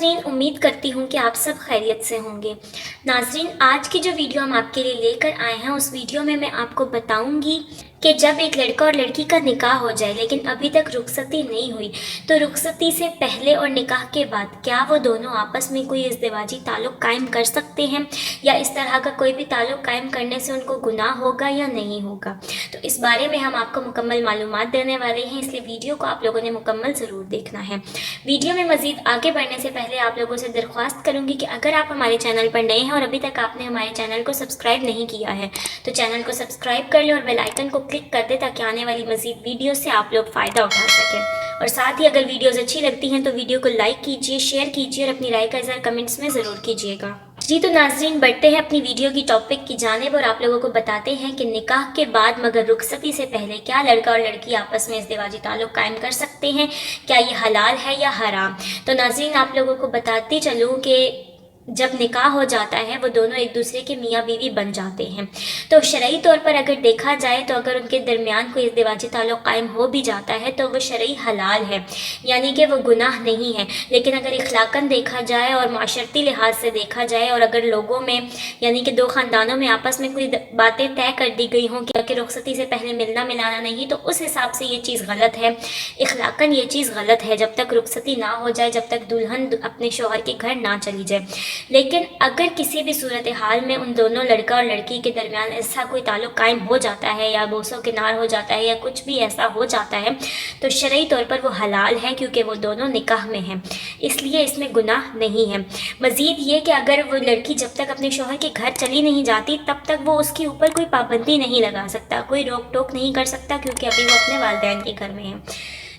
नाजरीन, उम्मीद करती हूँ कि आप सब खैरियत से होंगे। नाजरीन, आज की जो वीडियो हम आपके लिए लेकर आए हैं, उस वीडियो में मैं आपको बताऊंगी कि जब एक लड़का और लड़की का निकाह हो जाए लेकिन अभी तक रुखसती नहीं हुई, तो रुखसती से पहले और निकाह के बाद क्या वो दोनों आपस में कोई इज़्दिवाजी ताल्लुक़ कायम कर सकते हैं, या इस तरह का कोई भी ताल्लुक़ कायम करने से उनको गुनाह होगा या नहीं होगा। तो इस बारे में हम आपको मुकम्मल मालूमात देने वाले हैं, इसलिए वीडियो को आप लोगों ने मुकम्मल ज़रूर देखना है। वीडियो में मज़ीद आगे बढ़ने से पहले आप लोगों से दरख्वास्त करूंगी कि अगर आप हमारे चैनल पर नए हैं और अभी तक आपने हमारे चैनल को सब्सक्राइब नहीं किया है, तो चैनल को सब्सक्राइब कर लें और बेल आइकन को क्लिक कर दें, ताकि आने वाली मज़ीद वीडियो से आप लोग फ़ायदा उठा सकें। और साथ ही अगर वीडियोज़ अच्छी लगती हैं तो वीडियो को लाइक कीजिए, शेयर कीजिए और अपनी राय का इज़हार कमेंट्स में ज़रूर कीजिएगा। जी, तो नाज़रीन, बढ़ते हैं अपनी वीडियो की टॉपिक की जानिब और आप लोगों को बताते हैं कि निकाह के बाद मगर रुखसती से पहले क्या लड़का और लड़की आपस में इज़्दिवाजी ताल्लुक़ कायम कर सकते हैं, क्या ये हलाल है या हराम। तो नाज़रीन, आप लोगों को बताती चलूँ कि जब निकाह हो जाता है वो दोनों एक दूसरे के मियाँ बीवी बन जाते हैं, तो शरई तौर पर अगर देखा जाए तो अगर उनके दरमियान कोई इज़्दिवाजी ताल्लुक़ कायम हो भी जाता है तो वो शरई हलाल है, यानी कि वो गुनाह नहीं है। लेकिन अगर इखलाकन देखा जाए और माशरती लिहाज से देखा जाए, और अगर लोगों में यानी कि दो ख़ानदानों में आपस में कोई बातें तय कर दी गई हों कि रुखसती से पहले मिलना मिलाना नहीं, तो उस हिसाब से ये चीज़ गलत है। इखलाकन ये चीज़ गलत है जब तक रुखसती ना हो जाए, जब तक दुल्हन अपने शौहर के घर ना चली जाए। लेकिन अगर किसी भी सूरत हाल में उन दोनों लड़का और लड़की के दरमियान ऐसा कोई ताल्लुक़ कायम हो जाता है या बोसो किनार हो जाता है या कुछ भी ऐसा हो जाता है, तो शरई तौर पर वो हलाल है, क्योंकि वो दोनों निकाह में हैं, इसलिए इसमें गुनाह नहीं है। मज़ीद ये कि अगर वो लड़की जब तक अपने शौहर के घर चली नहीं जाती तब तक वो उसके ऊपर कोई पाबंदी नहीं लगा सकता, कोई रोक टोक नहीं कर सकता, क्योंकि अभी वो अपने वालिदैन के घर में है।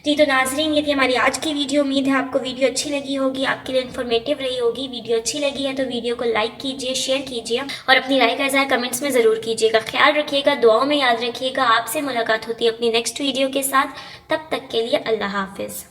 जी, तो नाजरीन, ये थी हमारी आज की वीडियो। उम्मीद है आपको वीडियो अच्छी लगी होगी, आपके लिए इन्फॉर्मेटिव रही होगी। वीडियो अच्छी लगी है तो वीडियो को लाइक कीजिए, शेयर कीजिए और अपनी राय का इज़हार कमेंट्स में ज़रूर कीजिएगा। ख्याल रखिएगा, दुआओं में याद रखिएगा। आपसे मुलाकात होती है अपनी नेक्स्ट वीडियो के साथ। तब तक के लिए अल्लाह हाफिज़।